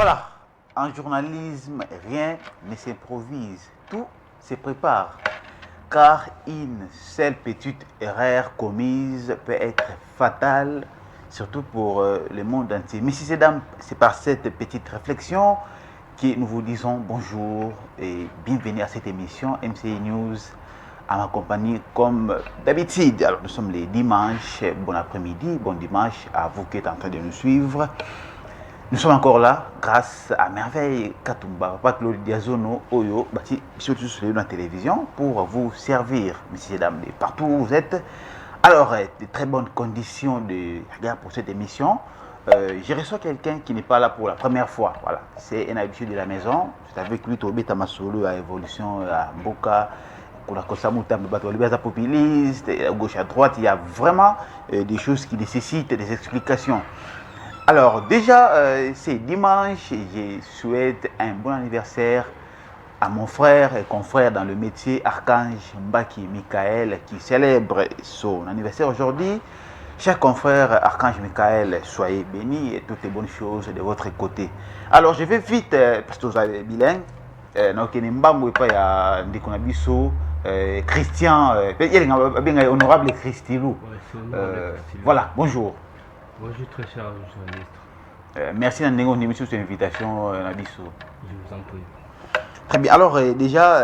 Voilà, en journalisme, rien ne s'improvise, tout se prépare. Car une seule petite erreur commise peut être fatale, surtout pour le monde entier. Messieurs et dames, c'est par cette petite réflexion que nous vous disons bonjour et bienvenue à cette émission MCI News à ma compagnie comme d'habitude. Alors nous sommes les dimanches, bon après-midi, bon dimanche à vous qui êtes en train de nous suivre. Nous sommes encore là grâce à Merveille Katumba, Papa Claude Diazono, Oyo, bâti surtout sur la télévision pour vous servir, messieurs et dames, de partout où vous êtes. Alors, de très bonnes conditions de regard pour cette émission. Je reçois quelqu'un qui n'est pas là pour la première fois. Voilà, c'est un habitué de la maison. C'est avec lui Tobi Tamasolo à Évolution, à Mboka, Konakosamuta, Mbatolibaza populiste, à gauche à droite. Il y a vraiment des choses qui nécessitent des explications. Alors déjà, c'est dimanche et je souhaite un bon anniversaire à mon frère et confrère dans le métier, Archange Mbaki Michael, qui célèbre son anniversaire aujourd'hui. Chers confrères, Archange Michael, soyez bénis et toutes les bonnes choses de votre côté. Alors je vais vite, parce que vous avez bilingue, Christian, honorable Christilou. Voilà, bonjour. Bonjour très cher journaliste. Merci d'avoir émission sur l'invitation, Nabiso. Je vous en prie. Très bien. Alors déjà,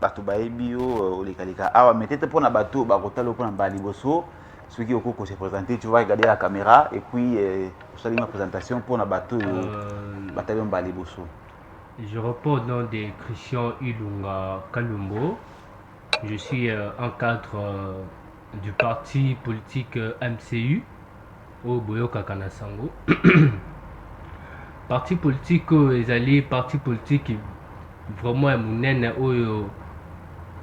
bateau bio, olikalika. Ah, mais peut-être pour un bateau, barotalo pour un baliboso. Ceux qui ont se présenter, tu vas regarder la caméra et puis vous savez ma présentation pour un bateau, bataillon baliboso. Je reprends au nom de Christian Ilunga Kalumbo. Je suis un cadre du parti politique MCU. Au Boyoka Kanasango. Parti politique ezali parti politique vraiment monene oyo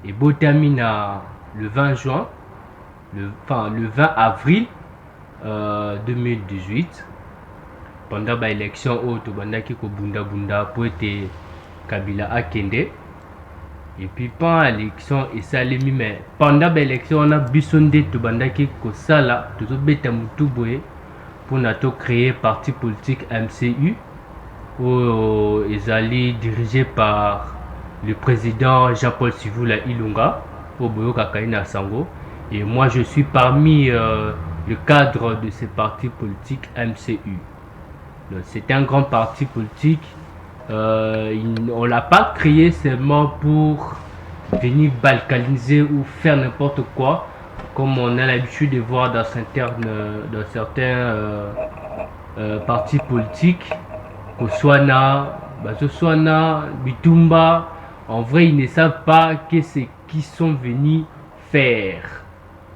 et botamina le 20 juin le 20 avril 2018 pendant ba élection au to bandaki ko bunda pour être Kabila akende et puis pendant l'élection et salemi mais pendant l'élection on a bisonde to bandaki ko sala to beta mutu boye pour nato créer parti politique MCU où ils allaient dirigé par le président Jean-Paul Sivula Ilunga au Boyoka Kaina Sango et moi je suis parmi le cadre de ce parti politique MCU. C'est un grand parti politique. On l'a pas créé seulement pour venir balkaniser ou faire n'importe quoi comme on a l'habitude de voir dans certains partis politiques, Koswana, Bazoswana, Bitumba. En vrai, ils ne savent pas qu'est-ce qu'ils sont venus faire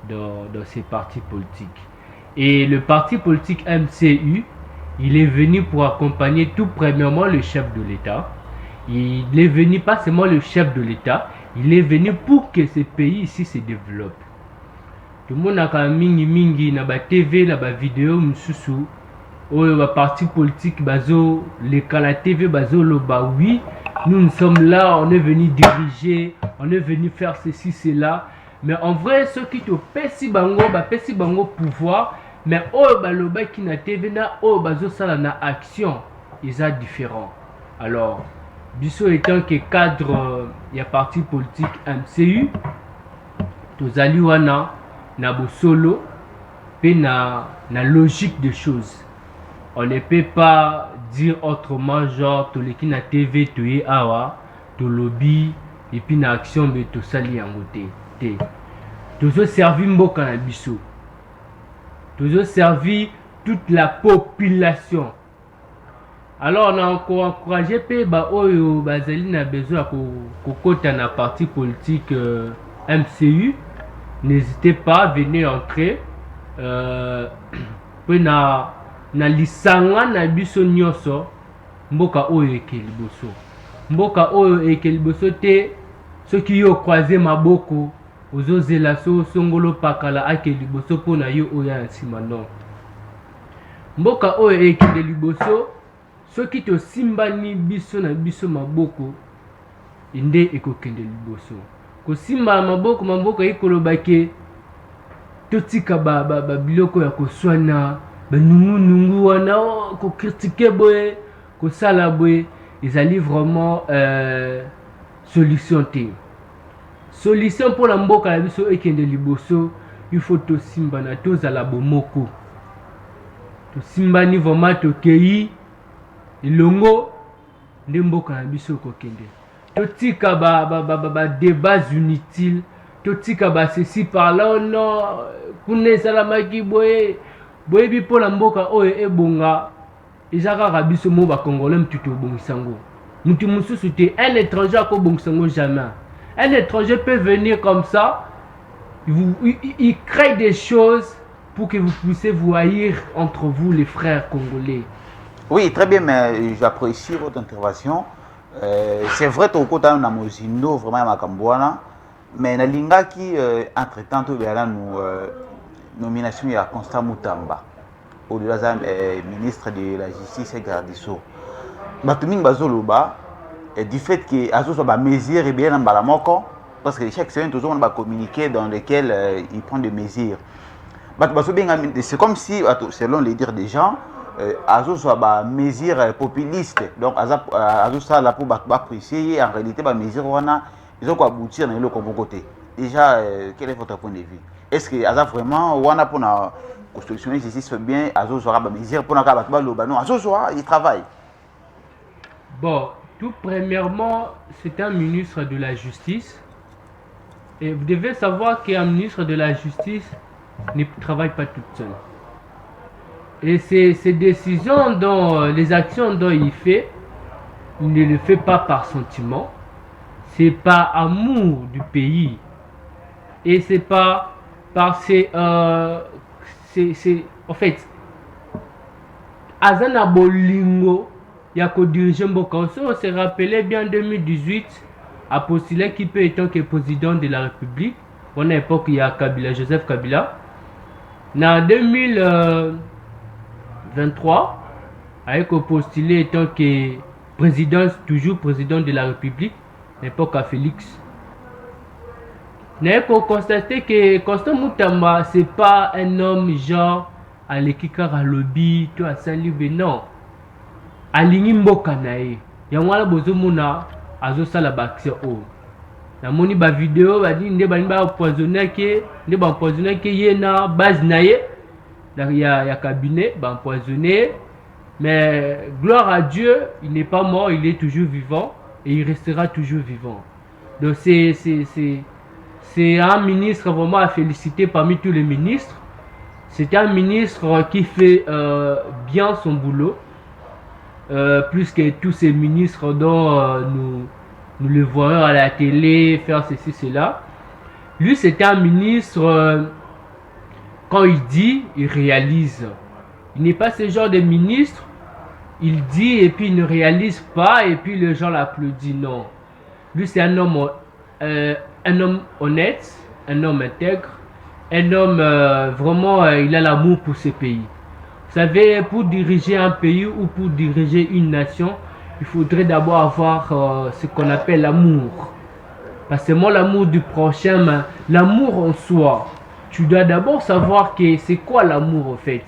dans ces partis politiques. Et le parti politique MCU, il est venu pour accompagner tout premièrement le chef de l'État. Il est venu pas seulement le chef de l'État, il est venu pour que ce pays ici se développe. Tout le monde a mingi na ba TV na ba vidéo msusu oyo ba parti politique bazo les la TV bazo loba oui nous sommes là, on est venu diriger, on est venu faire ceci cela, mais en vrai ceux qui te pesi bango pouvoir mais oyo ba loba ki na TV na oyo bazo sala na action ils sont différents. Alors biso étant que cadre il y a parti politique MCU tozali wana na solo pe na logique des choses. On ne peut pas dire autrement genre to leki na TV to ye awa to lobby et puis na action mais to sali yango te. Tozo servi mboka na biso. Tozo servi toute la population. Alors on a encore encouragé pe ba oyo bazali na besoin kokota na parti politique MCU. N'hésitez pas, venez entrer. Puis na lisanga na biso nyoso mboka oyo ekeliboso. Mboka oyo ekeliboso te soki yo croiser maboko ozozela songolo pakala akeliboso pona yo oya nsima non. Mboka oyo ekeliboso soki to simbani biso na biso maboko inde ekokende liboso. Kosimba maboko ekolobake totika biloko ya koswana banungu wana ko critiquer boye kosala boye ezali vraiment solution te. Solution pour la mboka na biso ekende liboso, il faut tosimbana tozala bomoko, tosimbani vraiment tokei elongo nde mboka na biso kokende. Totika ba débats inutiles, totika ba ceci par là, non kuna esalamaki boye boyebi mpo na mboka oyo ebonga eza kaka biso mo bakongolais mutu tobongisa yango, mutu mosusu te. Un étranger akobongisa yango jamais. Un étranger peut venir comme ça, il crée des choses pour que vous puissiez vous haïr entre vous les frères congolais. Oui, très bien, mais j'apprécie votre intervention. C'est vrai que tu as Mozindo, vraiment à Makambouana, mais nalinga qui entre-temps tu verras nous nomination à Constant Moutamba au-delà ministre de la Justice et Gardisso. Batuming Bazoloba du fait que Azo soit mesure et bien dans Balamoko, parce que chaque semaine toujours on va communiquer dans lesquels il prend des mesures. C'est comme si, selon les dires des gens, Azo soit mesure populiste. Donc Azo ça là pour apprécier en réalité ba mesure wana ils ont quoi aboutir dans le côté. Déjà quel est votre point de vue? Est-ce que Azo vraiment wana pour la construction ici c'est bien Azo soit ba mesure pour na ba loba non Azo soit il travaille. Bon, tout premièrement, c'est un ministre de la Justice. Et vous devez savoir qu'un ministre de la Justice ne travaille pas toute seule. Et ces décisions, les actions dont il fait, il ne le fait pas par sentiment. C'est par amour du pays. Et c'est pas parce que en fait, Azana Bolingo, il y a qu'au dirigeant Bokanso, on se rappelait bien en 2018, a postulé qui peut être que président de la République. On a l'époque, il y a Kabila, Joseph Kabila. En 2023, avec postulé étant que président, toujours président de la République, l'époque à Félix. Mais pour constater que Constant Moutamba, c'est pas un homme genre à l'équikar à lobby, tout à Saint-Libé, non. Alingi mboka na ye yango wana bozomona azosala baaction oyo namoni bavideo badi nde bani baempoisonnake nde baempoisonnake ye na base na ye ya cabinet baempoisonné, mais gloire à Dieu, il n'est pas mort, il est toujours vivant et il restera toujours vivant. Donc c'est un ministre vraiment à féliciter parmi tous les ministres. C'est un ministre qui fait bien son boulot. Plus que tous ces ministres dont nous le voyons à la télé faire ceci, cela. Lui, c'est un ministre, quand il dit, il réalise. Il n'est pas ce genre de ministre, il dit et puis il ne réalise pas et puis les gens l'applaudissent. Non. Lui, c'est un homme honnête, un homme intègre, un homme vraiment, il a l'amour pour ce pays. Vous savez, pour diriger un pays ou pour diriger une nation, il faudrait d'abord avoir ce qu'on appelle l'amour. Pas seulement l'amour du prochain, mais l'amour en soi. Tu dois d'abord savoir que c'est quoi l'amour en fait.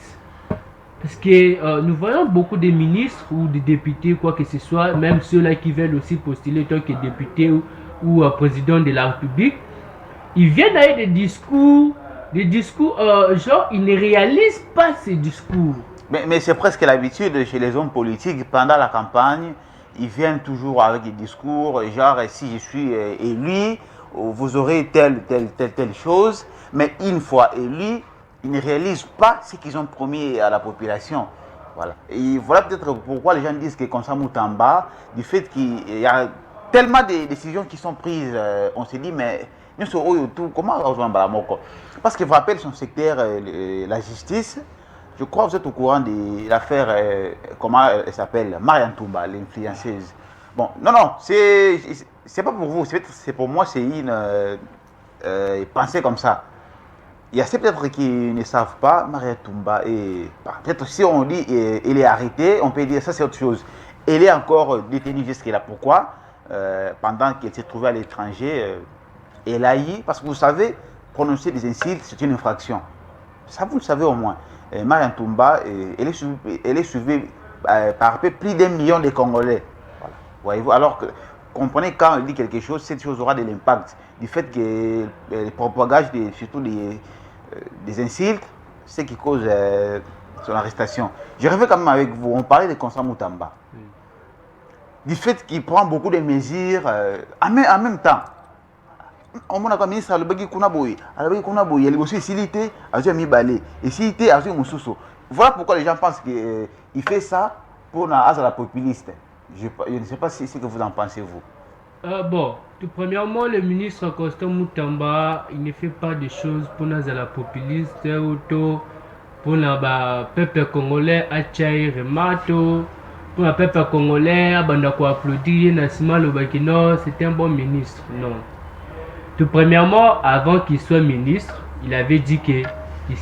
Parce que nous voyons beaucoup de ministres ou de députés, quoi que ce soit, même ceux-là qui veulent aussi postuler en tant que député ou président de la République, ils viennent avec des discours genre, ils ne réalisent pas ces discours. Mais c'est presque l'habitude chez les hommes politiques, pendant la campagne, ils viennent toujours avec des discours, genre si je suis élu, vous aurez telle chose, mais une fois élu, ils ne réalisent pas ce qu'ils ont promis à la population. Voilà. Et voilà peut-être pourquoi les gens disent que Constant Moutamba, du fait qu'il y a tellement de décisions qui sont prises, on se dit, mais comment rejoindre Balamoko? Parce que vous rappelez son secteur, la justice, je crois que vous êtes au courant de l'affaire, comment elle s'appelle, Marianne Toumba, l'influenceuse. Bon, non, c'est pas pour vous, c'est pour moi, c'est une pensée comme ça. Il y a ceux peut-être qui ne savent pas, Marianne Toumba, et peut-être si on dit elle est arrêtée, on peut dire ça c'est autre chose. Elle est encore détenue jusqu'à là. Pourquoi? Pendant qu'elle s'est trouvée à l'étranger, elle a eu, parce que vous savez, prononcer des insultes, c'est une infraction. Ça, vous le savez au moins. Marianne Toumba, elle est suivie par peu plus d'1 million de Congolais. Voilà. Voyez-vous, alors que, comprenez, quand on dit quelque chose, cette chose aura de l'impact. Du fait que le propagage, surtout des insultes, c'est qui cause son arrestation. Je reviens quand même avec vous, on parlait de Constant Moutamba. Oui. Du fait qu'il prend beaucoup de mesures en même temps. On m'a dit que le ministre il a aussi silité, il a mis balai. Et silité, il a mis moussousso. Voilà pourquoi les gens pensent qu'il fait ça pour la populiste. Je ne sais pas si c'est ce que vous en pensez, vous. Bon, tout premièrement, le ministre Constant Moutamba, il ne fait pas de choses pour la populiste ou pour le peuple congolais à Tchaï Remato, pour le peuple congolais à Bandako applaudir, Nassima Lobakino, c'est un bon ministre. Non. Tout premièrement, avant qu'il soit ministre, il avait dit qu'il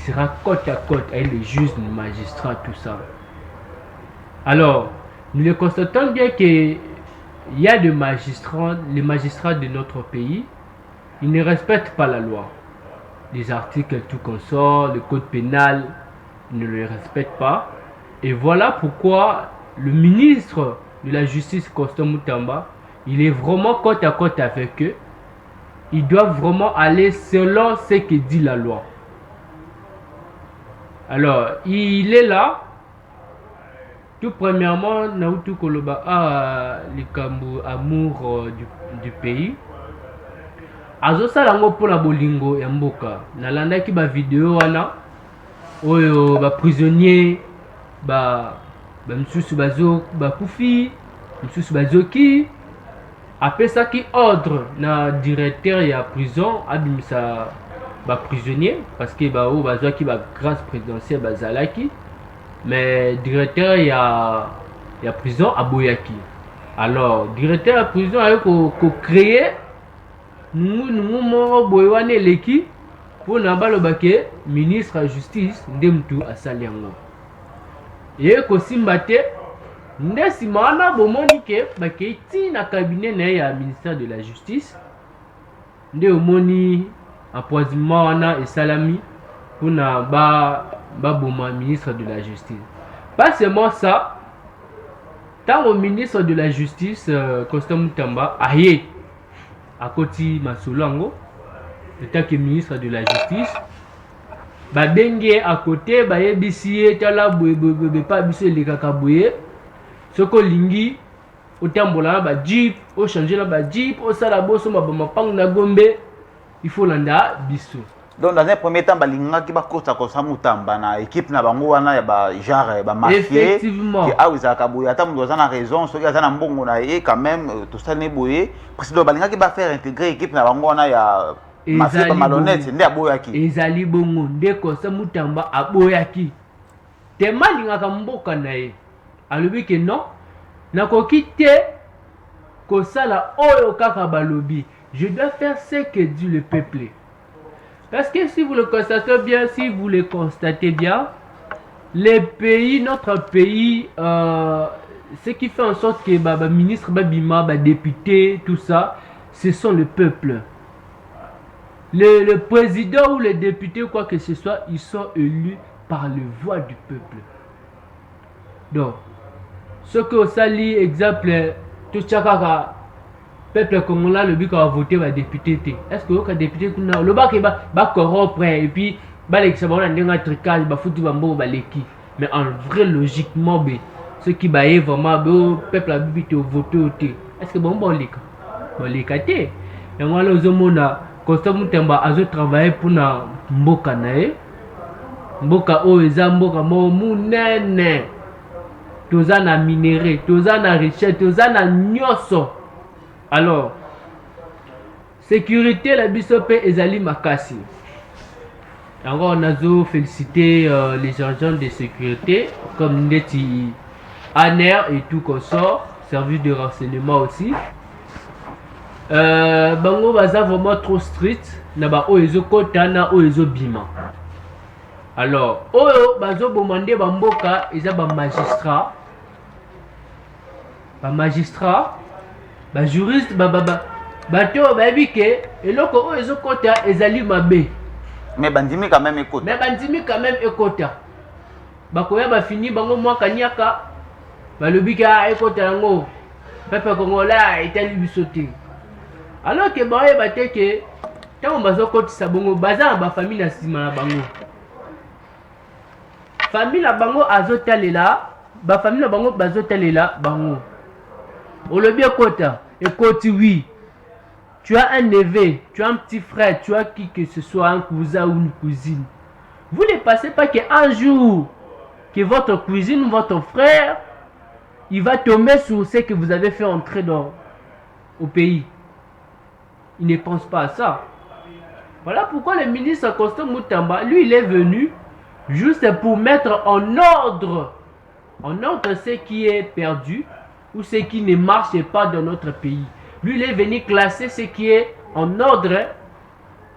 sera côte à côte avec les juges, les magistrats, tout ça. Alors, nous le constatons bien qu'il y a des magistrats, les magistrats de notre pays, ils ne respectent pas la loi. Les articles tout qu'on sort, le code pénal, ils ne le respectent pas. Et voilà pourquoi le ministre de la Justice, Constant Moutamba, il est vraiment côte à côte avec eux. Ils doivent vraiment aller selon ce que dit la loi. Alors, il est là. Tout premièrement, Naoutou Koloba a amour du pays. Azo salango pour la bolingo ya mboka. Nalanda ki ba vidéo wana. Oyo ba prisonnier msusu bazo ba kufi, msusu bazo ki. Après ça qui ordre na directeur ya prison abimisa ba prisonnier parce que ba o bazo ki ba grâce présidentielle bazalaki. Mais directeur ya prison aboyaki. Alors directeur ya prison a ko créer nous moro boywane leki pour nabalo bake ministre de justice ndemtu asaliango. Et ko simbate ndesi mana bomoni ke bake ti na cabinet na ya ministère de la justice nde omoni empoisonnement wana et salami pour na Baboma, ministre de la Justice. Pas seulement ça, tant au ministre de la Justice, Constant Moutamba, aïe, à côté Masolango, le tant que ministre de la Justice, Babengue à côté, Bayebisi, Tala Boué, pas Bissé les Kakaboué, Soko Lingi, au Tambola, Jeep, au changer la Jeep, au Salabo, Somabama Pang Nagombe, il faut l'anda, Bissou. Donc dans un premier temps, balinga qui va costa Constant Moutamba na équipe na bango wana ya ba genre ba mafieux. Effectivement. Qui a usaka kabuya ata mdo zana raison, so ya na mbongo na e quand même tout ça ne boye. Parce que balinga qui va faire intégrer équipe na bango wana ya mafieux ba malhonnête nde aboyaki. Ezali bongo nde Constant Moutamba aboyaki. Te malinga ka mboka na e. Alobi ke non. Na ko kite ko sala oyo kaka balobi. Je dois faire ce que dit le peuple. Parce que si vous le constatez bien, les pays, notre pays, ce qui fait en sorte que les ministres, les députés, tout ça, ce sont le peuple. Le président ou les députés, quoi que ce soit, ils sont élus par la voix du peuple. Donc, ce que ça lit, exemple, tout ça, peuple congolais le but qu'on a voté va député. Est-ce que le député kuna le bac va corrompre et puis l'examen on a un tricage va foutre bambo baleki. Mais en vrai logiquement ce qui va vraiment le peuple a voté voter. Est-ce que bon les té et moi les hommes Constant Moutamba a travaillé pour na mboka nae mboka o eza mboka mo munene toza na minerai toza na richesse toza na nyoso. Alors, sécurité, la bisope ezali makasi. Alors, on a félicité les agents de sécurité, comme Neti ANER et tout qu'on sort, service de renseignement aussi. Bango baza vraiment trop strict, naba oezo kota na oezo bima. Alors, oyo bazo bomande bamboka eza ba magistrat. Ba magistrat ba juriste bato babi ke eloko oyo ezokota ezali mabe mais bandimi quand même ekota bakoya bafini bango mwaka niaka balobi ka ekota yango peuple congolais etali biso te. Alors que bayeba te ke ntango bazokotisa bongo baza na bafamille na nsima na bango, famille na bango azotalela, bafamille na bango bazotalela bango. Olobi ekota ekoti, oui, tu as un neveu, tu as un petit frère, tu as qui que ce soit, un cousin ou une cousine. Vous ne pensez pas qu'un jour que votre cousine ou votre frère il va tomber sur ce que vous avez fait entrer au pays. Il ne pense pas à ça. Voilà pourquoi le ministre Constant Mutamba, lui, il est venu juste pour mettre en ordre ce qui est perdu ou ce qui ne marche pas dans notre pays. Lui, il est venu classer ce qui est en ordre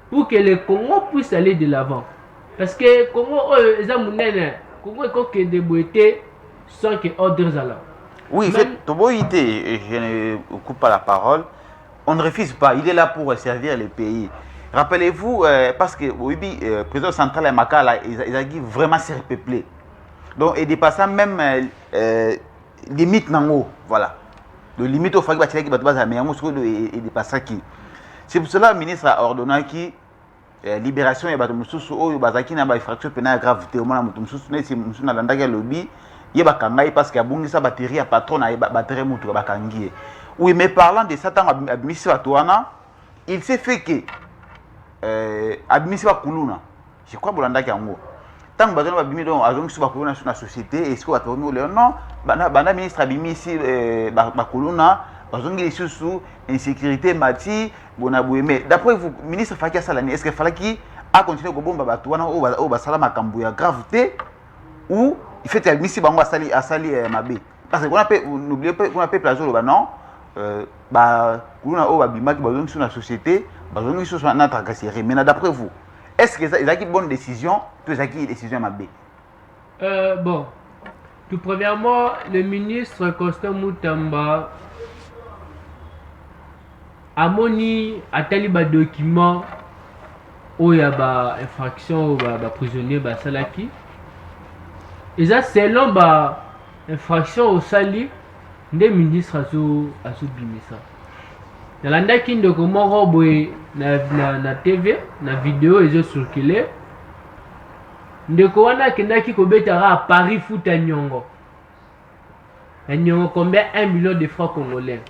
pour que le Congo puisse aller de l'avant. Parce que le Congo, le Congo est débrouillé sans que ordre là. Oui, je ne coupe pas la parole. On ne refuse pas, il est là pour servir le pays. Rappelez-vous, parce que le président central et Makala, ils ont vraiment s'est repeuplé. Donc, il dépasse même limite nango, voilà. Le limite au fait que il dépasse qui. C'est pour cela que le ministre a ordonné qui libération et bateau ou bazaki na ba infraction pénale grave te au moins mutu mususu ne si mususu na landaki lobby yeba kangai parce que abungisa batterie à patron na batterie mutu bakangie. Oui, mais parlant de ça, Abimisi Batouana, il s'est fait que Abimisi Bakuluna, je crois que Bolanda Kango, tant que Badon Abimi donc Azong Subakuluna sur la société, et ce qu'on a tourné le nom, Banda ministre Abimisi Bakuluna, Bazong il est sous insécurité, Mati, Bonaboué. Mais d'après vous, ministre Fakia Salani, est-ce qu'il fallait qu'il a continué à bomba Batouana ou Basalama Kambouya gravité ou il fait Abimisi Bango à Sali Mabé? Parce que n'oubliez pas qu'on a fait plaisir au non. Sur la société, mais d'après vous, est-ce que ça a une bonne décision, puis ça a une décision mabé? Bon, tout premièrement, le ministre Constant Mutamba a moni a taliba document où il y a ba infraction ou ba prisonnier ba salaki. Et ça selon ba infraction au sali. Nde ministre azo bimisa. Nalanda kindoko moko boye na TV, na vidéo ezo circuler. Ndeko wana kendaki kobetara à Paris Foot à Nyongo. À Nyongo combien 1 million de francs congolais.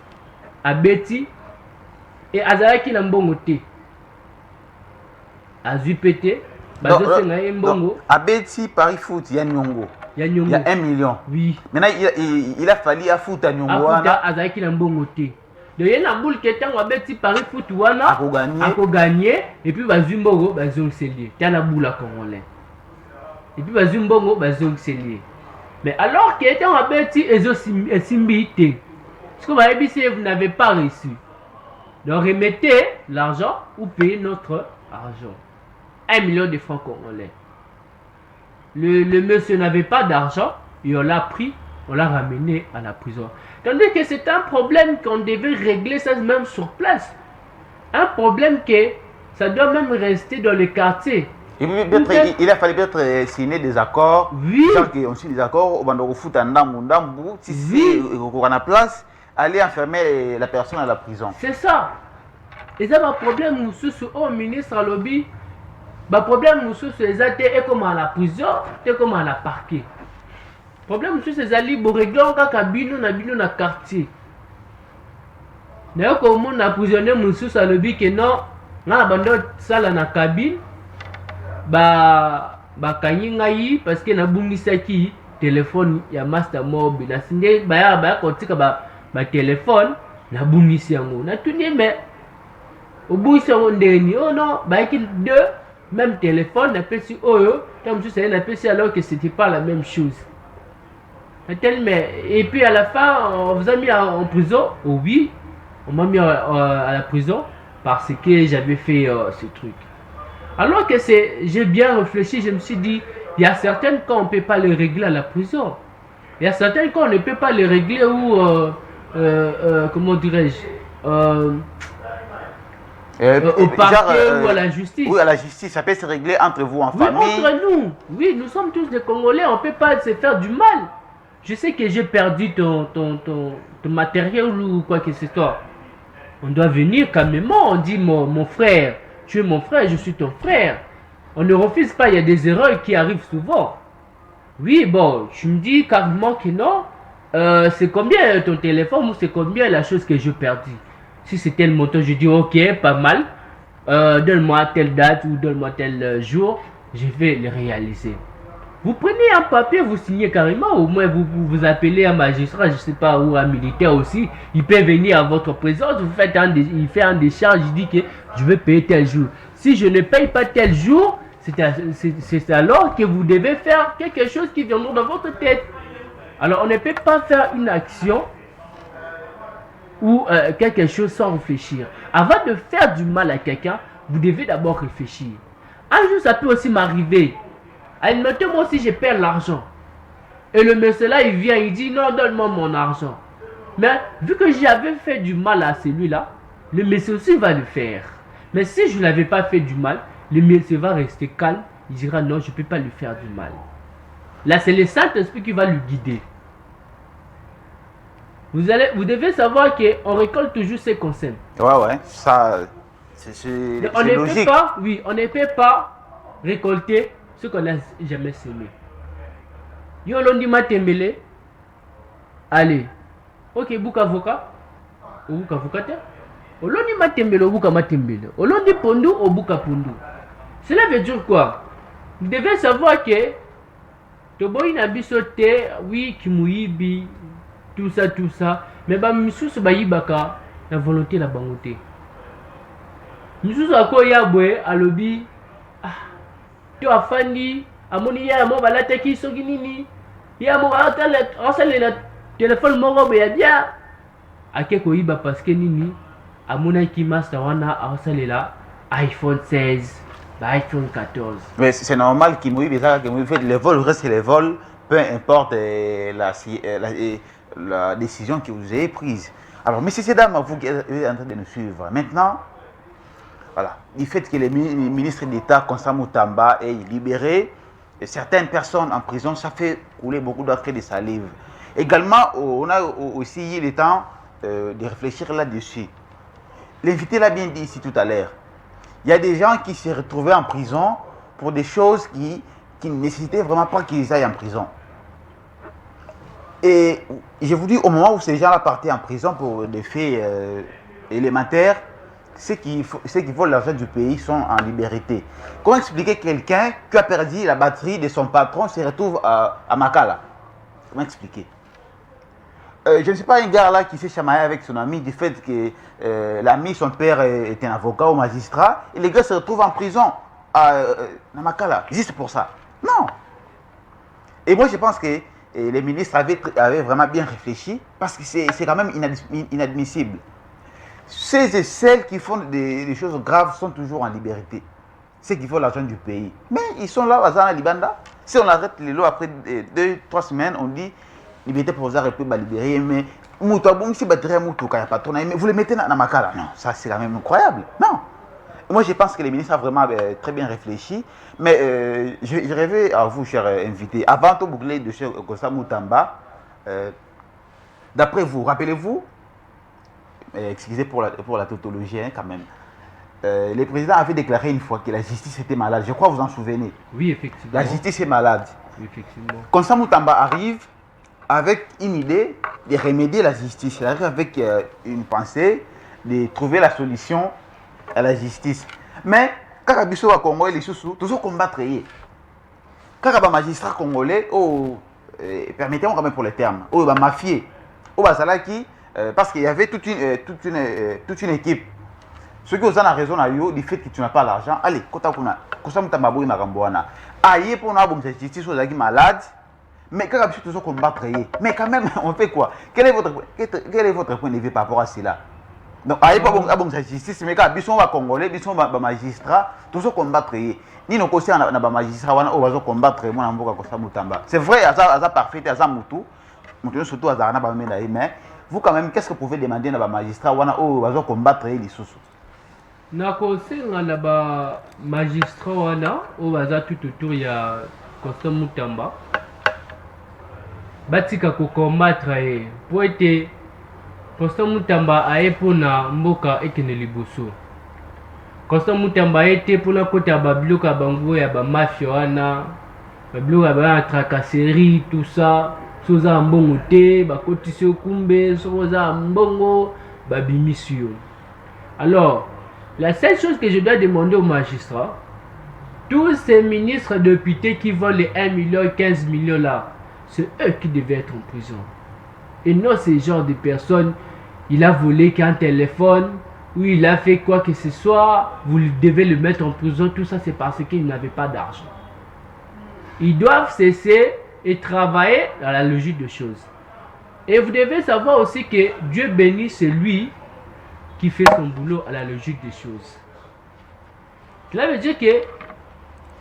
A Betty et azalaki na mbongo te. Azui pété, bazo senga mbongo. A Betty Paris Foot ya Nyongo. Il y a 1 million. Oui. Maintenant, il a fallu à foutre à Nyongo. Azaki na mbongo te. Donc, il y a un boule qui est en Betty Paris Foot wana. Ako gagner. Et puis, Bazumbongo, Bazong Selier. T'as la boule à Congolais. Et puis, Bazumbongo, Bazong Selier. Mais alors qu'il était en Betty, Ezo Simbite. Parce que vous n'avez pas reçu. Donc, remettez l'argent ou payez notre argent. 1 million de francs congolais. Le monsieur n'avait pas d'argent et on l'a pris, on l'a ramené à la prison. Tandis que c'est un problème qu'on devait régler ça même sur place. Un problème que ça doit même rester dans le quartier. Il a fallu peut-être signer des accords. Oui. On signe des accords, on va foutre un ndambu, si on a place, aller enfermer la personne à la prison. C'est ça. Et ça va problème au ministre à lobby. Le problème c'est que comme à la prison, c'est comme à la parquet. Le problème c'est que vous réglez un bino na quartier. D'ailleurs, comme on a prisonnier à lobby que non, on a abandonné ça dans la cabine. Kanyi parce que na bungisaki téléphone ya master mob na sinde ba kotika ba téléphone na bungisi yango na tuni mais au bungisi yango ndeni oh non ba ki deux même téléphone na pesi oyo comme ça na pesi alors que c'était pas la même chose. Et puis à la fin on vous a mis en prison. Oh oui, on m'a mis à la prison parce que j'avais fait ce truc. Alors que j'ai bien réfléchi, je me suis dit, il y a certains cas on ne peut pas les régler à la prison. Il y a certains cas on ne peut pas les régler ou, comment dirais-je, au parquet ou à la justice. Oui, à la justice, ça peut se régler entre vous en famille. Entre nous, oui, nous sommes tous des Congolais, on ne peut pas se faire du mal. je sais que j'ai perdu ton matériel ou quoi que ce soit. On doit venir calmement, on dit mon frère, tu es mon frère, je suis ton frère. On ne refuse pas, il y a des erreurs qui arrivent souvent. Oui, bon, tu me dis carrément que non. C'est combien ton téléphone ou c'est combien la chose que j'ai perdue? Si c'est tel montant, je dis ok, pas mal. Donne-moi telle date ou donne-moi tel jour, je vais le réaliser. Vous prenez un papier, vous signez carrément, au moins vous appelez un magistrat, je ne sais pas, ou un militaire aussi, il peut venir à votre présence, il fait un décharge, il dit que je vais payer tel jour. Si je ne paye pas tel jour, c'est alors que vous devez faire quelque chose qui viendra dans votre tête. Alors on ne peut pas faire une action ou quelque chose sans réfléchir. Avant de faire du mal à quelqu'un, vous devez d'abord réfléchir. Un jour, ça peut aussi m'arriver. Admettons, moi aussi, je perds l'argent. Et le monsieur là, il vient, il dit non, donne-moi mon argent. Mais vu que j'avais fait du mal à celui-là, le monsieur aussi va le faire. Mais si je ne l'avais pas fait du mal, le monsieur va rester calme. Il dira non, je ne peux pas lui faire du mal. Là, c'est le Saint-Esprit qui va lui guider. Vous devez savoir qu'on récolte toujours ses conseils. Ouais, ça, c'est logique. On ne peut pas récolter ce qu'on n'a jamais semé. Yo l'on dit matembele. Allez. Ok, bouka avocat. Ou bouka avocat. On dit matembele, ou bouka matembele. On dit pondu, ou bouka pondu. Cela veut dire quoi? Vous devez savoir que Toboy n'a bisoté, oui, Kimouibi, tout ça. Mais bah, Missou se bayi baka, la volonté la bangoté. Missou sa ko yabwe, alobi, tu as fandi, amoni ya mo balate ki sogi nini, ya mo asale la téléphone mo robe ya dia. Ake ko iba parce que nini, amona ki master wana asale la iPhone 16. iPhone 14. Mais c'est normal qu'il mouille, les vols restent les vols, peu importe la décision que vous avez prise. Alors, messieurs et dames, vous êtes en train de nous suivre. Maintenant, voilà, du fait que le ministre d'État, Constant Moutamba, est libéré, et certaines personnes en prison, ça fait couler beaucoup d'encre de salive. Également, on a aussi eu le temps de réfléchir là-dessus. L'invité l'a bien dit ici tout à l'heure. Il y a des gens qui se retrouvaient en prison pour des choses qui ne nécessitaient vraiment pas qu'ils aillent en prison. Et je vous dis, au moment où ces gens-là partaient en prison pour des faits élémentaires, ceux qui volent l'argent du pays sont en liberté. Comment expliquer quelqu'un qui a perdu la batterie de son patron se retrouve à Makala? Comment expliquer? Je ne sais pas un gars là qui s'est chamaillé avec son ami du fait que l'ami, son père était un avocat ou magistrat, et les gars se retrouvent en prison à Makala, juste pour ça. Non. Et moi je pense que les ministres avaient vraiment bien réfléchi, parce que c'est quand même inadmissible. Ceux et celles qui font des choses graves sont toujours en liberté. Ceux qui font l'argent du pays. Mais ils sont là, à Libanda. Si on arrête les lois après 2-3 semaines, on dit liberté provisoire et peut libérer, mais vous le mettez dans Makala. Non, ça c'est quand même incroyable. Non. Moi je pense que les ministres ont vraiment très bien réfléchi. Mais je rêvais à vous, chers invités, avant de boucler de chez Constant Moutamba, d'après vous, rappelez-vous, excusez pour la tautologie hein, quand même, le président avait déclaré une fois que la justice était malade. Je crois que vous en souvenez. Oui, effectivement. La justice est malade. Oui, effectivement. Constant Moutamba arrive avec une idée de remédier la justice. Il arrive avec une pensée de trouver la solution à la justice. Mais, quand les Congolais, les sous toujours combattre. Quand les magistrats congolais, permettez-moi quand même pour les termes, les mafieux, parce qu'il y avait toute une équipe. Ceux qui ont la raison du fait que tu n'as pas l'argent, allez, quand tu as pour la justice, vous êtes malade. Mais quand vous toujours combattre, mais quand même, on fait quoi? Quel est votre point de vue par rapport à cela? Donc, il n'y a pas de justice, mais quand vous êtes congolais, vous êtes magistrat, toujours combattre. Ni nos conseils en magistrat, on va combattre, c'est vrai, ça parfait, ça moutou, surtout à mais vous quand même, qu'est-ce que vous pouvez demander à magistrat, on va combattre les sous? Na conseil na magistrat wana, on va tout autour il y a Constant Moutamba. batika ko combattre po ete Constant Mutamba aye pona mboka ekene liboso. Constant Mutamba ete pona kota babiloka bango ya ba mafia wana, babiloka ba tracasserie tout ça, soza mbongo te, bakotisi okumbe, soza mbongo babimisio. Alors, la seule chose que je dois demander aux magistrats, tous ces ministres députés qui volent les 1 million, 15 millions là, c'est eux qui devaient être en prison. Et non ces genres de personnes, il a volé qu'un téléphone, ou il a fait quoi que ce soit, vous devez le mettre en prison, tout ça c'est parce qu'il n'avait pas d'argent. Ils doivent cesser et travailler dans la logique des choses. Et vous devez savoir aussi que Dieu bénit celui qui fait son boulot à la logique des choses. Cela veut dire que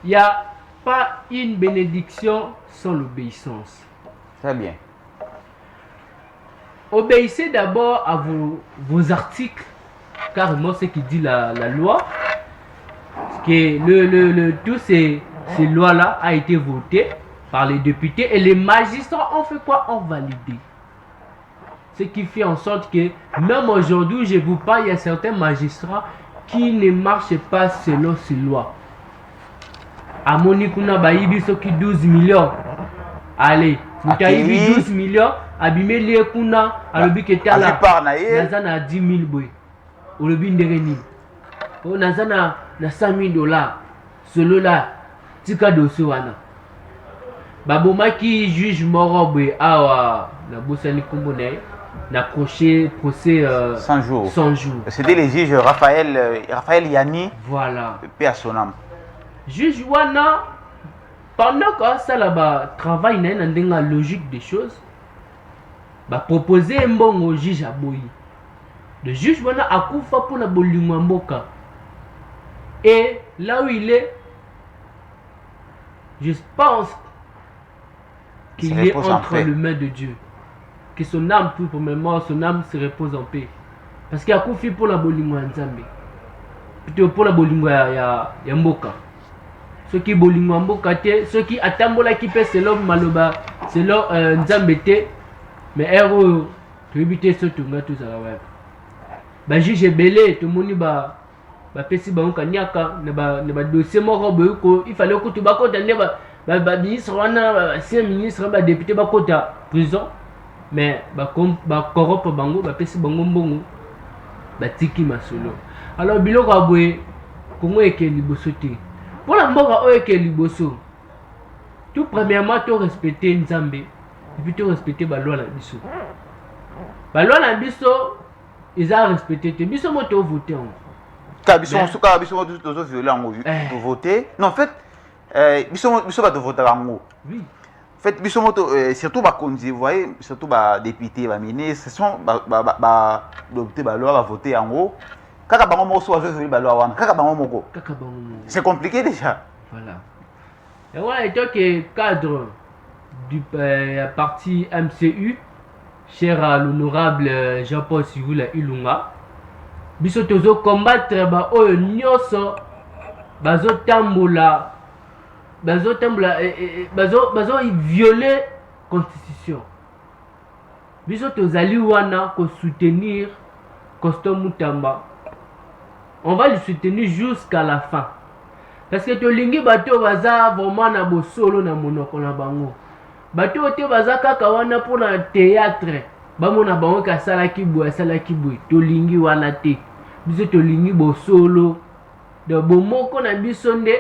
il n'y a pas une bénédiction sans l'obéissance. Très bien. Obéissez d'abord à vos articles, carrément ce qui dit la loi. Que tous ces lois-là a été votées par les députés et les magistrats ont fait quoi? Ont validé. Ce qui fait en sorte que même aujourd'hui, je vous parle, il y a certains magistrats qui ne marchent pas selon ces lois. À Monikuna Baïbi, ce qui 12 millions. Allez, vous avez 12 millions, abîmé les kuna, à l'obi qui était là. Nazana 10 000 boy. Au lobby ndereni. Oh, Nazana 100 000 $. Solo là, tika dosuana. Baboma qui juge Morobe awa na bosani kombone na procès 100 jours. 100 jours. C'était les juges Raphaël Yanni. Voilà. Paix à son âme. Juge wana pendant que ça là travail dans la logique des choses, bah proposer un bon au juge à boyi. Le juge wana akufa pour la bolingo mboka. Et là où il est, je pense qu'il est entre les mains de Dieu. Que son âme, tout pour mémoire, son âme se repose en paix. Parce qu'il y a confié pour la bolingo nzambe. Plutôt pour la bolingo ya mboka. Ceux qui bolingo mboka te, ceux qui atambola qui peut selon maloba, selon nzambe te, mais héros, tu éviter ce tournoi tout ça ouais. Bah juge belé, tout le monde ba pesi ba kanyaka ne ba dossier moko boyko, il fallait que tu ba kota ne ba ministre wana, ancien ministre ba député ba kota prison. Mais ba corrompre bango ba pesi bango mbongo ba tiki masolo. Alors biloko aboye Congo eke liboso te. Pour la mboka o eke liboso. Tout premièrement to respecter Nzambe et puis to respecter ba loi na biso. Ba loi na biso ils ont respecté te biso mo to voter on. Ka biso to violer en voter. Non en fait biso ba to voter en oui. En fait, surtout les voyez, surtout les députés, les ministres, sont adoptés la loi, voter en haut. C'est compliqué déjà. Voilà. Et voilà, et toi qui es cadre du parti MCU, cher à l'honorable Jean-Paul Sivoula Ilunga, biso tozo combattre oyo nyoso bazo tambola. Bazo violer constitution. Biso tozali wana ko soutenir Constant Mutamba. On va le soutenir jusqu'à la fin. Parce que tolingi bato baza vraiment na bosolo na monoko na bango. Bato te baza kaka wana pour na théâtre. Bamona bango ka sala kiboy. Tolingi wana te. Biso tolingi bosolo. De bomoko na biso nde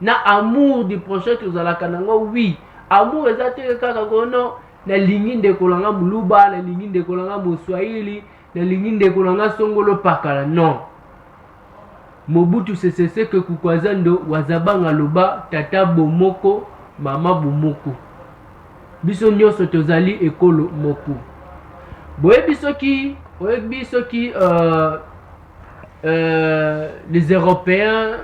na amour du prochain que vous allez kanango oui amour ezate kaka kono na lingi ndekolanga muluba na lingi ndekolanga moswahili na lingi ndekolanga songolo pakala non Mobutu c'est que kukwazando wazabanga loba tata bomoko mama bomoko biso nyonso tozali ekolo moko boye biso ki les Européens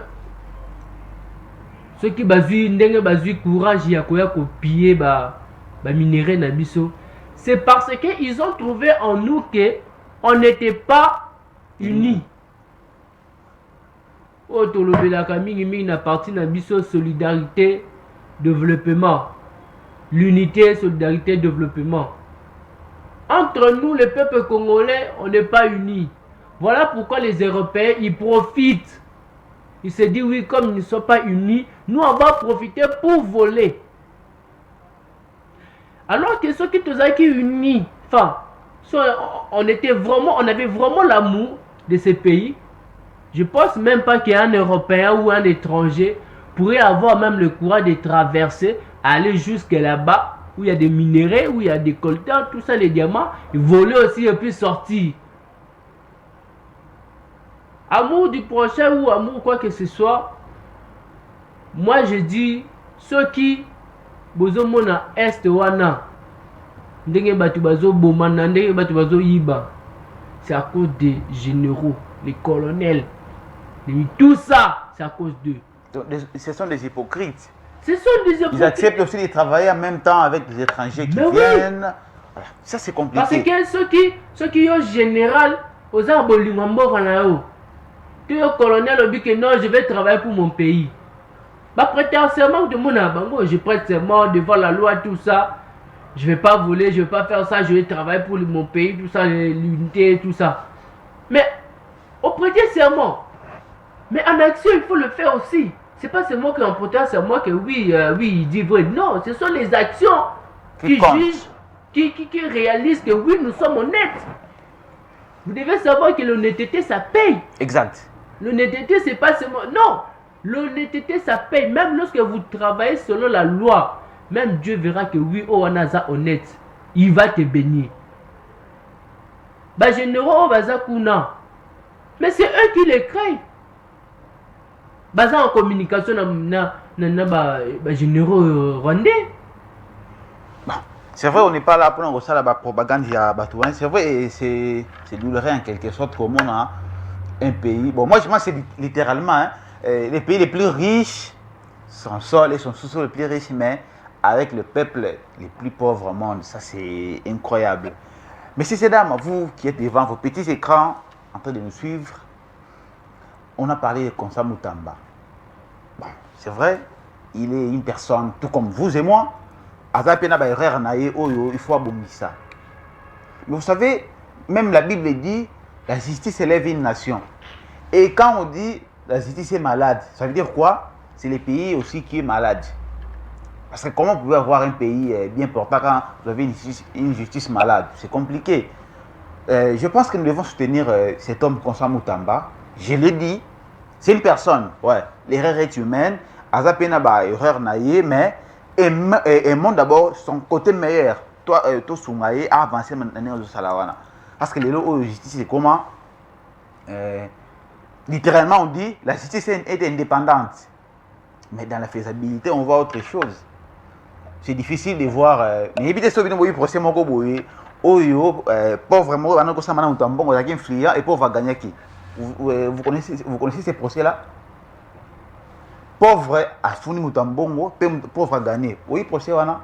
ceux qui bazui courage ya koya copier ba minéraux na biso, c'est parce que ils ont trouvé en nous que on n'était pas unis. Oh tolobela ka mingi na parti na biso solidarité développement. l'unité, solidarité, développement. Entre nous, le peuple congolais, on n'est pas unis. Voilà pourquoi les Européens, ils profitent. Ils se disent, oui, comme ils ne sont pas unis, nous, on va profiter pour voler. Alors que ceux qui étaient unis, enfin, on avait vraiment l'amour de ces pays. Je pense même pas qu'un Européen ou un étranger pourrait avoir même le courage de traverser, aller jusque là-bas, où il y a des minéraux, où il y a des coltans, tout ça, les diamants, et voler aussi et puis sortir. Amour du prochain ou amour quoi que ce soit, moi je dis, ceux qui bozomona est wana, ndenge batu bazo bomana, ndenge batu bazo yiba, c'est à cause des généraux, les colonels, tout ça, c'est à cause d'eux. Ce sont des hypocrites. Ce sont des hypocrites. Ils acceptent aussi de travailler en même temps avec les étrangers qui viennent. Oui. Voilà. Ça, c'est compliqué. Parce que ceux qui sont général, aux arbres limambo kanao, tu es colonel, on dit que non, je vais travailler pour mon pays. Bah, prêter un serment de mon abango, je prête serment devant la loi, tout ça. Je vais pas voler, je vais pas faire ça, je vais travailler pour mon pays, tout ça, l'unité, tout ça. Mais, on prêtait serment. Mais en action, il faut le faire aussi. C'est pas seulement qu'en prêtant serment que oui, il dit vrai. Non, ce sont les actions qui jugent, qui réalisent que oui, nous sommes honnêtes. Vous devez savoir que l'honnêteté, ça paye. Exact. L'honnêteté, c'est pas seulement... Non, l'honnêteté, ça paye. Même lorsque vous travaillez selon la loi, même Dieu verra que oui, oh, on a ça honnête. Il va te bénir. Bah, généraux, baza kuna. Mais c'est eux qui les créent. Baza en communication, bah, généraux rwandais. C'est vrai, on n'est pas là pour nous la propagande. C'est vrai, c'est douloureux en quelque sorte comme on a un pays. Bon, moi, je pense que c'est littéralement hein, les pays les plus riches, son sol et son sous-sol les plus riches, mais avec le peuple les plus pauvres au monde. Ça, c'est incroyable. Messieurs et dames, vous qui êtes devant vos petits écrans en train de nous suivre, on a parlé de Konsa Mutamba. Bon, c'est vrai, il est une personne tout comme vous et moi. Il faut abominer ça. Mais vous savez, même la Bible dit la justice élève une nation. Et quand on dit la justice est malade, ça veut dire quoi? C'est le pays aussi qui est malade. Parce que comment vous pouvez avoir un pays bien portant quand vous avez une justice malade? C'est compliqué. Je pense que nous devons soutenir cet homme Konsa Mutamba. Je l'ai dit, c'est une personne. Ouais, l'erreur est humaine. Azapena ba erreur naïe, mais aimons d'abord son côté meilleur. Toi, Sungaye a avancé maintenant au Salawana. Parce que les lois de justice, c'est comment littéralement, on dit la justice est indépendante. Mais dans la faisabilité, on voit autre chose. C'est difficile de voir. Mais évitez ce que vous procès mon goboye. Oyo, pauvre mort, on a ça maintenant un bon, on a un influent et pauvre va gagner qui. Vous connaissez ces procès-là? Pauvre a fourni Moutambongo, pauvre a gagné. Oui, procès wana.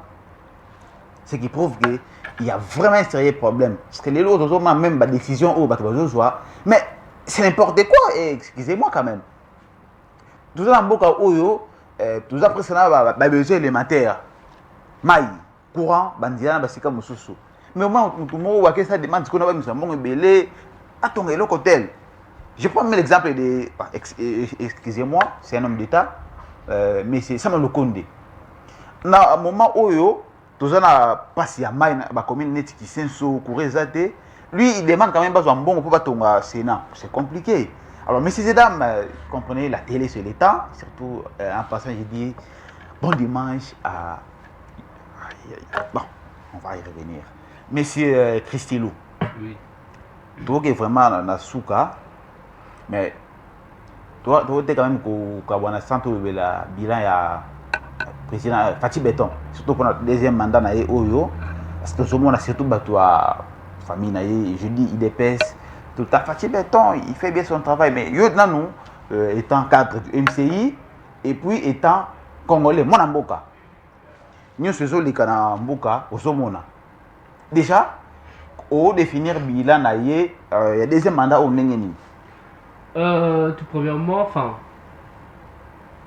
Ce qui prouve qu'il y a vraiment un sérieux problème. Parce que les autres ont même des décisions où mais c'est n'importe quoi, excusez-moi quand même. Tout ça, tout ça, après, ça a besoin élémentaire. Maï, courant, bandiana, basika, moussousou. Mais au moins, tout le monde voit que ça demande qu'on a besoin de belé, attends, et l'autre hôtel. Je prends l'exemple de. Excusez-moi, c'est un homme d'État, mais c'est Samuel Lokonde. Dans un moment où tout ça n'a pas si à Maï, la commune qui s'est courée, lui, il demande quand même besoin de bon pour battre au Sénat. C'est compliqué. Alors, messieurs et dames, comprenez, la télé, c'est l'État. Surtout, en passant, j'ai dit bon dimanche à. Bon, on va y revenir. Monsieur Christilou. Oui. Toi qui es vraiment dans la souka, mais toi, tu es quand même quand on a senti le bilan du président Fatih Béton, surtout pour notre deuxième mandat, parce que ce moment, on a surtout battu à famille, je dis, il épaisse. Tout le temps, Fatih Béton, il fait bien son travail, mais nous, étant cadre du MCI, et puis étant congolais, mon amboka. Nous faisons les canards amboka, au Somona. Déjà, au définir bilan, il y a deuxième mandat au Nengeni. Tout premièrement, enfin,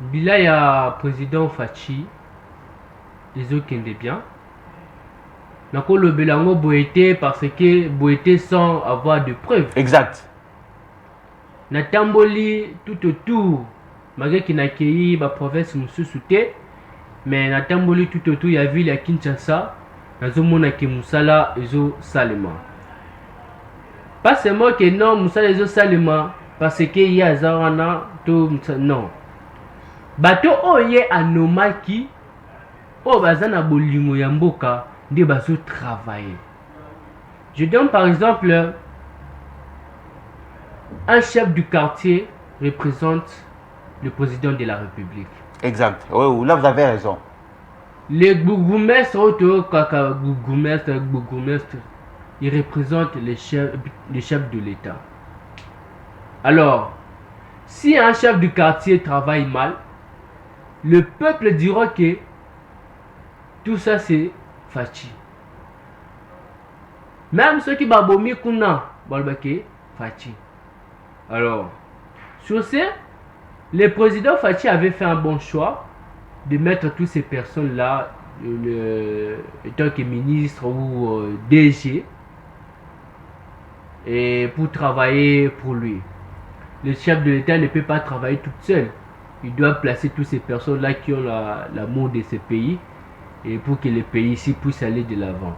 bilan, il y a président Fachi. ezokende bien. Nakolobela yango boyete parce que boyete sans avoir de preuves. Exact. Natamboli tout autour malgré qu'il nakei ba province mususu te, mais natamboli tout autour ya ville ya Kinshasa nazomona ke musala ezo salema. Pas seulement que non musala ezo salema parce que ya zarana to non. Bato oye anomaki o bazana bolingo ya mboka nde bazo travailler. Je donne par exemple un chef du quartier représente le président de la République. Exact. Oui, là vous avez raison. Les bourgmestres, ils représentent les chefs de l'État. Alors, si un chef du quartier travaille mal, le peuple dira que tout ça c'est Fachi. Même ceux qui babomi kuna, balbake Fachi. Alors, sur ce, le président Fachi avait fait un bon choix de mettre toutes ces personnes-là, étant que ministre ou DG, et pour travailler pour lui. Le chef de l'État ne peut pas travailler tout seul. Il doit placer toutes ces personnes-là qui ont l'amour de ce pays et pour que le pays ici puisse aller de l'avant.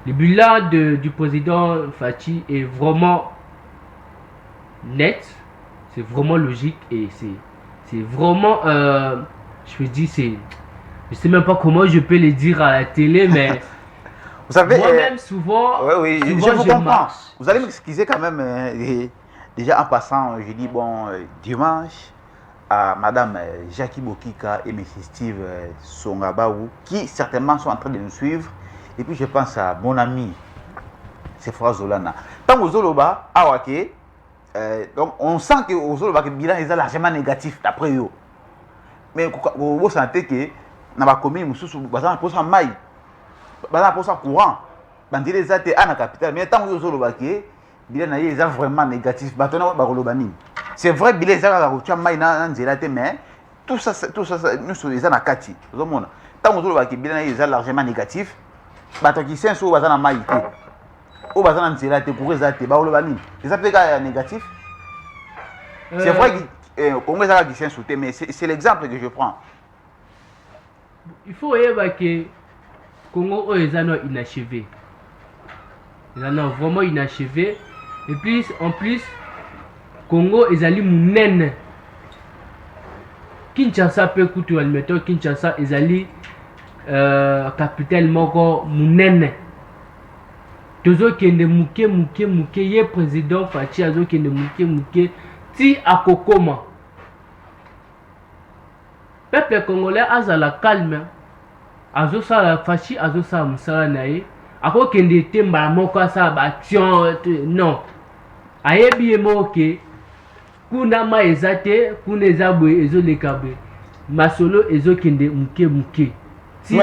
Le bilan du président Fachi est vraiment net, c'est vraiment logique et c'est vraiment, je peux dire, je sais même pas comment je peux le dire à la télé, mais vous savez, moi-même souvent, oui, souvent je vous comprends. marche. Vous allez m'excuser quand même, déjà en passant, je dis bon, dimanche à Madame Jackie Bokika et M. Steve Songabaou, qui certainement sont en train de nous suivre. Et puis je pense à mon ami, Sephora Zolana. Tant aux Zoloba, Awake, donc on sent que aux Zoloba, le bilan est largement négatif d'après eux. Mais vous sentez que dans la commune, nous sommes pour ça maille, pour ça courant, dans les athées à la capitale. Mais tant aux Zoloba, le bilan est vraiment négatif. C'est vrai, le bilan est maille dans les athées, mais tout ça, nous sommes les anakati. Tant aux Zoloba, le bilan est largement négatif. Bato qui sont sur la maille, au bazar de la pour les athées, c'est ça peut être négatif. C'est vrai que Congo qui sont sautés, mais c'est l'exemple que je prends. Il faut voir que Congo est inachevé. Ils en ont vraiment inachevé. Et puis, en plus, Congo est allé mounen. Kinshasa peut coûter le métaux, Kinshasa est allé capitale moko munene. Tozo kende muke ye président Fachi azo kende muke ti akokoma. Peuple congolais azala calme. Azo sala Fachi azo sala musala nae. Ako kende temba moko sa action non. Ayebi emoke kuna ma ezate kuna ezabwe ezo lekabe. Masolo ezo kende muke. Si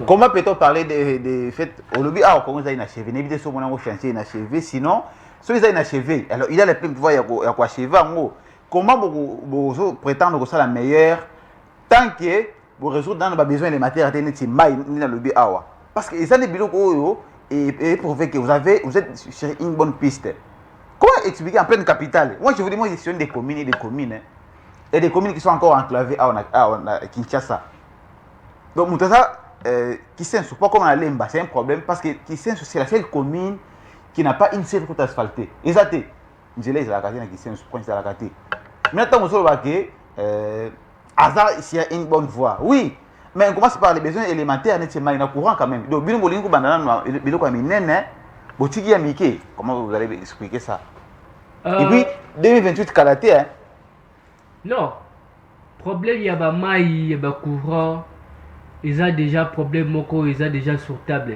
comment peut-on parler de fait au lobby au Congo ça inachevé n'évitez ce mon chantier inachevé sinon ceux ils inachevé alors il a les plein pouvoir ya quoi achever en comment vous prétendre que ça la meilleure tant que vous résoudre dans nos besoins les matières net mai ni dans le lobby awa parce que ça des biloko et prouver que vous êtes sur une bonne piste. Comment expliquer en pleine capitale? Moi je vous dis moi je suis des communes et des communes qui sont encore enclavées à Kinshasa. Donc, Moutassa, Kisensu, pas comme on a l'Emba, c'est un problème parce que Kisensu, c'est la seule commune qui n'a pas une seule route asphaltée. Exactement. Je l'ai dit à la carte, Kisensu, prends la carte. Maintenant, on va dire que Hazard, il y a une bonne voie. Oui, mais on commence par les besoins élémentaires, il y a courant quand même. Donc, Bino Bolingo Bandana, il y a un Botigi Amike. Comment vous allez expliquer ça? Et puis, 2028, Kalaté. Non. Problème, il y a maï, il y a courant. Ils ont déjà problème moko, ils ont déjà sur table.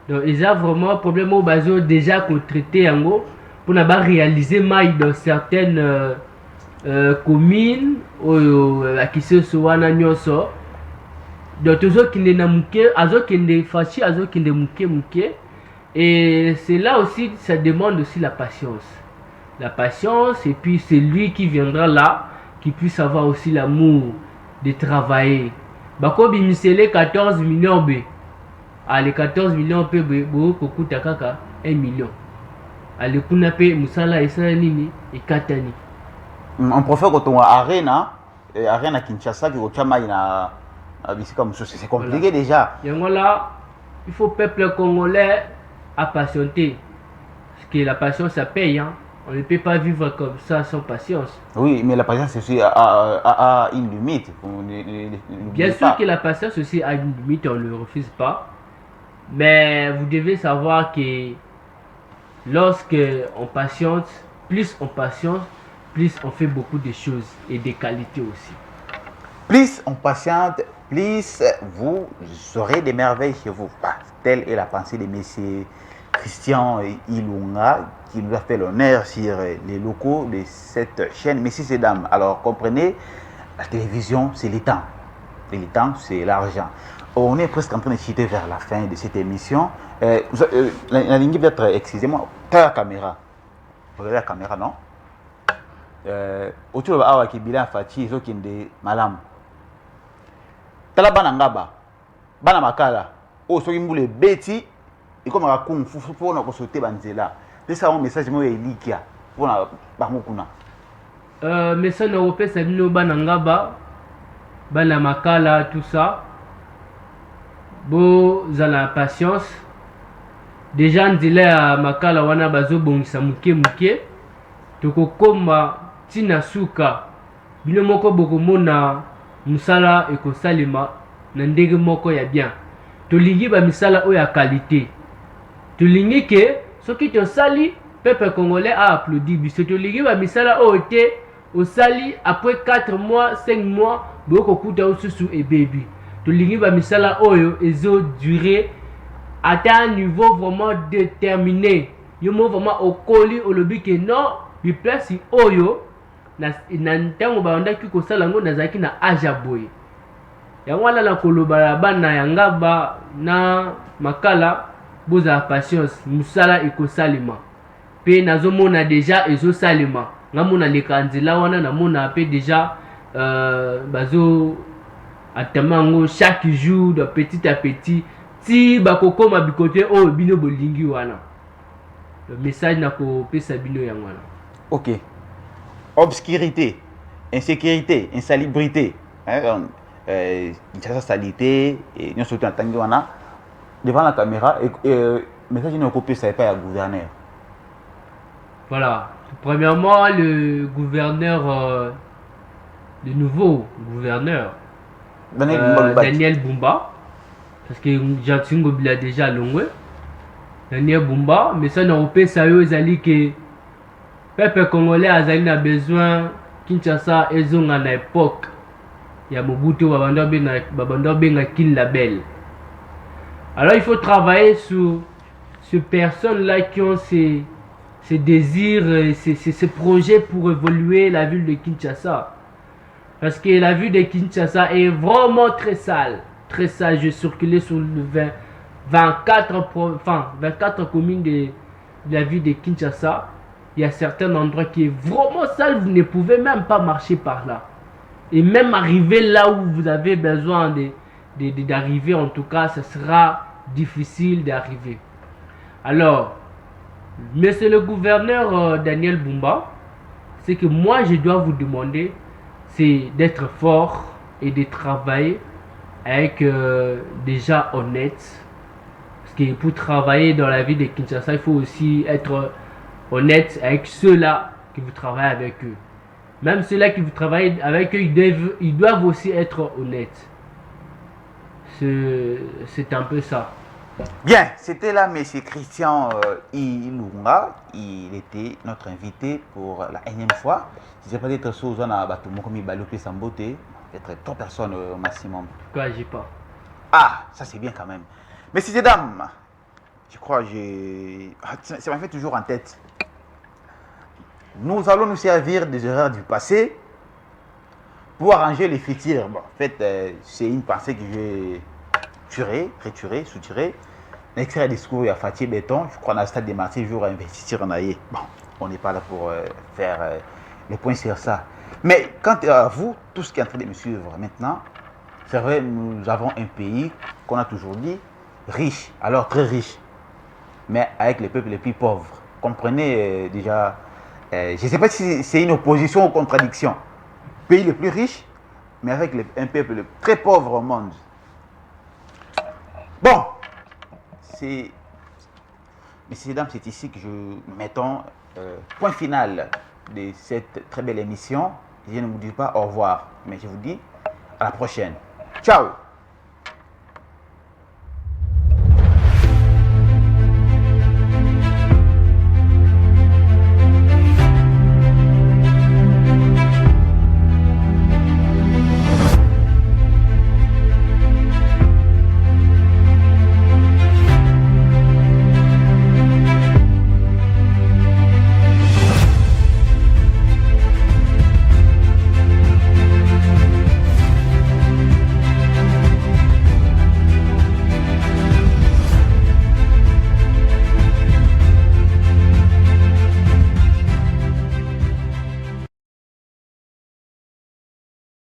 Donc ils ont vraiment problème au bazo déjà qu'on traité en gros pour ne pas réaliser maille dans certaines communes qui se sont en agnoso. Donc toujours qui n'est namuke, azo qui n'est fachi, azo qui n'est muke. Et c'est là aussi ça demande aussi la patience. La patience et puis c'est lui qui viendra là qui puisse avoir aussi l'amour de travailler. Bako bimisele 14 millions B. Les 14 millions P bo kokuta kaka 1 million. Ale kuna pe musala esala nini ekatani. On préfère quand on a Arena Kinshasa qui ochama ina bisika mususu, c'est compliqué voilà. Déjà. Yango là, il faut peuple congolais à patienter. Parce que la patience ça paye hein. On ne peut pas vivre comme ça sans patience. Oui, mais la patience aussi a une limite. Bien sûr que la patience aussi a une limite, on ne le refuse pas. Mais vous devez savoir que lorsque on patiente, plus on patiente, plus on fait beaucoup de choses et des qualités aussi. Plus on patiente, plus vous aurez des merveilles chez vous. Telle est la pensée de M. Christian Ilunga qui nous a fait l'honneur sur les locaux de cette chaîne. Messieurs et dames, alors comprenez, la télévision c'est le temps. Et le temps c'est l'argent. On est presque en train de chuter vers la fin de cette émission. La ligne peut être, excusez-moi, la caméra. Regardez la caméra, non? Autour de la caméra, il y a des malam. Tala banangaba, banamakala, oh soki mbule beti, et comme un kung fu pour nous sauter banzela. C'est ça un message moi elikia pour na bamukuna. Message européen c'est bino banangaba, banamakala tout ça. Bo zala patience. Déjà nzela ya makala wana bazo bongisa muke muke. Toko komba tina suka. Bino moko bokomona musala ekosalema na ndenge moko ya bien. Tolingi ba misala o ya qualité. Tolingi ke soki to sali peuple congolais a applaudi biso. Tolingi ba misala o te au sali après 4 mois 5 mois boko kuta osusu e baby. Tolingi ba misala oyo ezo durer à un niveau vraiment déterminé. Yo mo vraiment okoli olobi ke non bi place oyo na ntango baondaki kosala ngo nazaki na aja boye. Yango wana na koloba bana yanga ba na makala boza patience musala ekosalema. Pe nazomona déjà ezosalema. Ngamona lekanzela wana namona pe déjà bazo atamango chaque jour de petit à petit ti bakoko mabikote o bino bolingi wana. Le message na ko pesa bino yango wana. OK. Obscurité, insécurité, insalubrité, salité et nous sommes en devant la caméra et message nous copier ça pas à gouverneur. Voilà. Premièrement le gouverneur le nouveau gouverneur Daniel Bumba parce que Jantingo bila déjà longwe Daniel Bumba mais ça n'a pas ça yo ezali que peuple congolais a besoin Kinshasa ezonga na époque ya Mobutu babando benga kin label. Alors il faut travailler sur ces personnes là qui ont ces désirs, ces projets pour évoluer la ville de Kinshasa. Parce que la ville de Kinshasa est vraiment très sale. Très sale. Je circulais sur le 24 communes de la ville de Kinshasa. Il y a certains endroits qui est vraiment sale. Vous ne pouvez même pas marcher par là. Et même arriver là où vous avez besoin d'arriver, en tout cas, ce sera difficile d'arriver. Alors, monsieur le gouverneur Daniel Bumba, ce que moi je dois vous demander, c'est d'être fort et de travailler avec des gens honnêtes. Parce que pour travailler dans la ville de Kinshasa, il faut aussi être honnête avec ceux-là qui vous travaillez avec eux. Même ceux-là qui vous travaillent avec eux, ils doivent aussi être honnêtes. C'est un peu ça. Bien, c'était là M. Christian Ilunga. Il était notre invité pour la énième fois. Je ne sais pas d'être sous un bâtiment comme il balopé sans beauté. Peut-être 3 personnes au maximum. Quoi, j'ai pas. Ah, ça c'est bien quand même. Messieurs et dames, je crois que ça m'a fait toujours en tête. Nous allons nous servir des erreurs du passé pour arranger les futurs. Bon, en fait, c'est une pensée que j'ai retirée, soutirée. L'extrait discours à Fatih Béton, je crois, dans le stade des Martyrs, jour à investir en aïe. Bon, on n'est pas là pour faire les points sur ça. Mais quant à vous, tout ce qui est en train de me suivre maintenant, C'est vrai, nous avons un pays qu'on a toujours dit riche, alors très riche, mais avec les peuples les plus pauvres. Comprenez déjà, je ne sais pas si c'est une opposition ou contradiction. Pays le plus riche, mais avec un peuple très pauvre au monde. Bon, messieurs et dames, c'est ici que mettons point final de cette très belle émission. Je ne vous dis pas au revoir, mais je vous dis à la prochaine. Ciao!